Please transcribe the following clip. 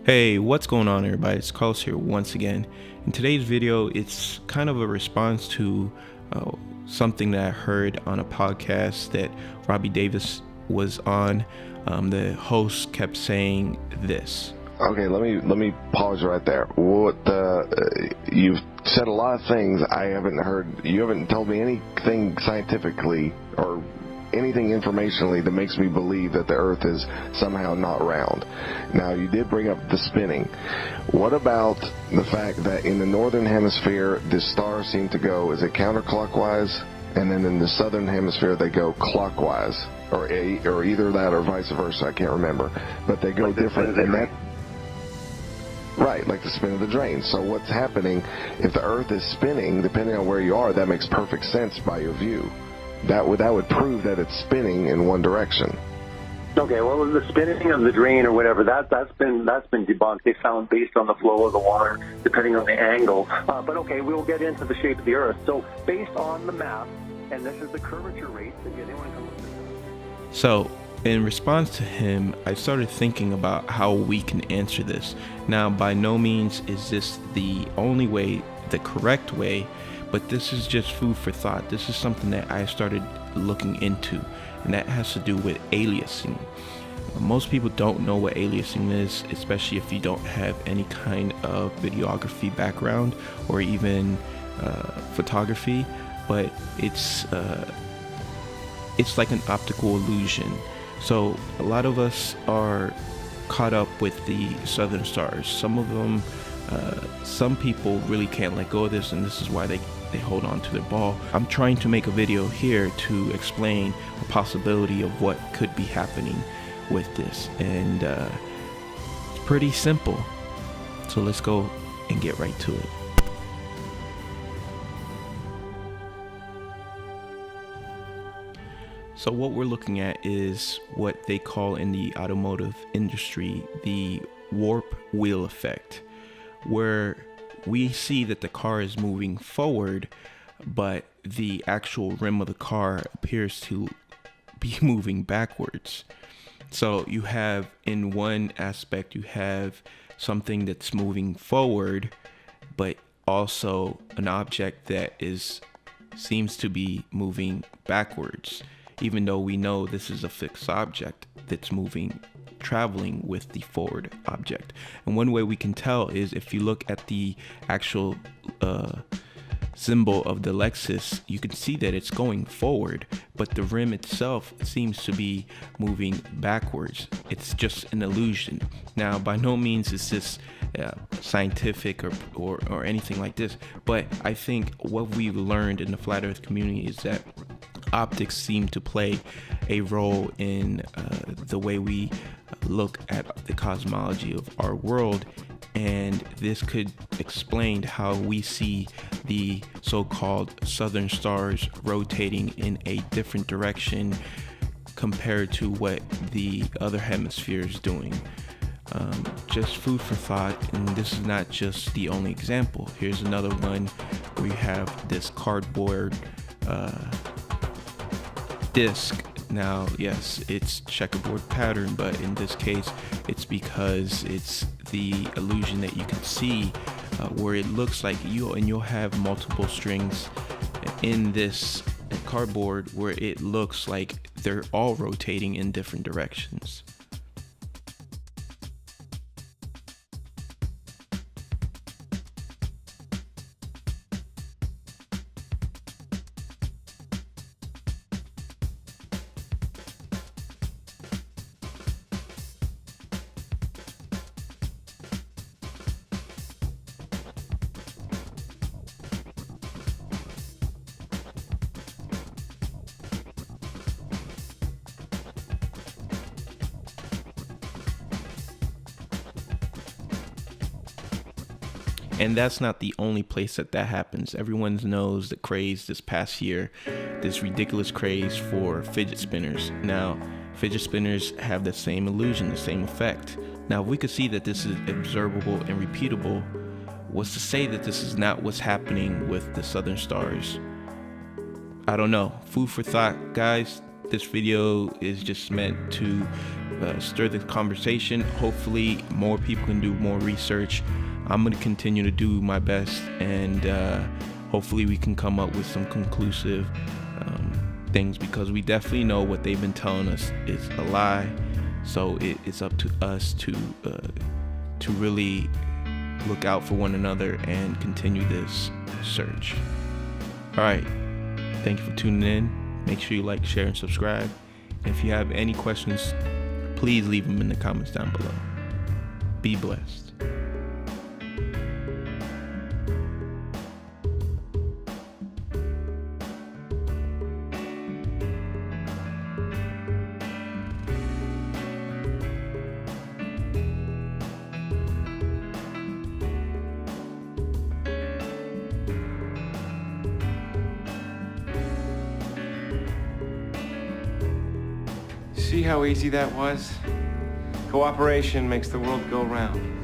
Hey, what's going on everybody? It's Carlos here once again. In today's video, it's kind of a response to something that I heard on a podcast that Robbie Davis was on. The host kept saying this. Okay, let me pause right there. You've said a lot of things I haven't heard. You haven't told me anything scientifically or anything informationally that makes me believe that the Earth is somehow not round. Now, you did bring up the spinning. What about the fact that in the northern hemisphere, the stars seem to go, is it counterclockwise? And then in the southern hemisphere, they go clockwise, or either that or vice versa. I can't remember, but they go different. And that, right, like the spin of the drain. So what's happening if the Earth is spinning? Depending on where you are, that makes perfect sense by your view. That would prove that it's spinning in one direction. Okay, well, the spinning of the drain or whatever, that's been debunked. They found based on the flow of the water, depending on the angle. But okay, we'll get into the shape of the Earth. So based on the map, and this is the curvature rate, if anyone can look at this. So in response to him, I started thinking about how we can answer this. Now, by no means is this the only way, the correct way, but this is just food for thought. This is something that I started looking into, and that has to do with aliasing. Most people don't know what aliasing is, especially if you don't have any kind of videography background or even photography, but it's like an optical illusion. So a lot of us are caught up with the southern stars. Some of them, some people really can't let go of this, and this is why they hold on to their ball. I'm trying to make a video here to explain a possibility of what could be happening with this, and it's pretty simple. So let's go and get right to it. So what we're looking at is what they call in the automotive industry the warp wheel effect, where we see that the car is moving forward, but the actual rim of the car appears to be moving backwards. So you have, in one aspect, you have something that's moving forward, but also an object that seems to be moving backwards, even though we know this is a fixed object that's traveling with the forward object. And one way we can tell is if you look at the actual symbol of the Lexus, you can see that it's going forward, but the rim itself seems to be moving backwards. It's just an illusion. Now, by no means is this scientific or anything like this, but I think what we've learned in the flat earth community is that optics seem to play a role in the way we look at the cosmology of our world, and this could explain how we see the so-called southern stars rotating in a different direction compared to what the other hemisphere is doing. Just food for thought, and this is not just the only example. Here's another one where you have this cardboard disc. Now, yes, it's checkerboard pattern, but in this case, it's because it's the illusion that you can see where it looks like you'll have multiple strings in this cardboard where it looks like they're all rotating in different directions. And that's not the only place that happens. Everyone knows the craze this past year, this ridiculous craze for fidget spinners. Now, fidget spinners have the same illusion, the same effect. Now, if we could see that this is observable and repeatable, what's to say that this is not what's happening with the southern stars? I don't know. Food for thought, guys. This video is just meant to stir the conversation. Hopefully more people can do more research. I'm going to continue to do my best, and hopefully we can come up with some conclusive things, because we definitely know what they've been telling us is a lie. So it's up to us to really look out for one another and continue this search. All right, thank you for tuning in. Make sure you like, share, and subscribe. And if you have any questions, please leave them in the comments down below. Be blessed. See how easy that was? Cooperation makes the world go round.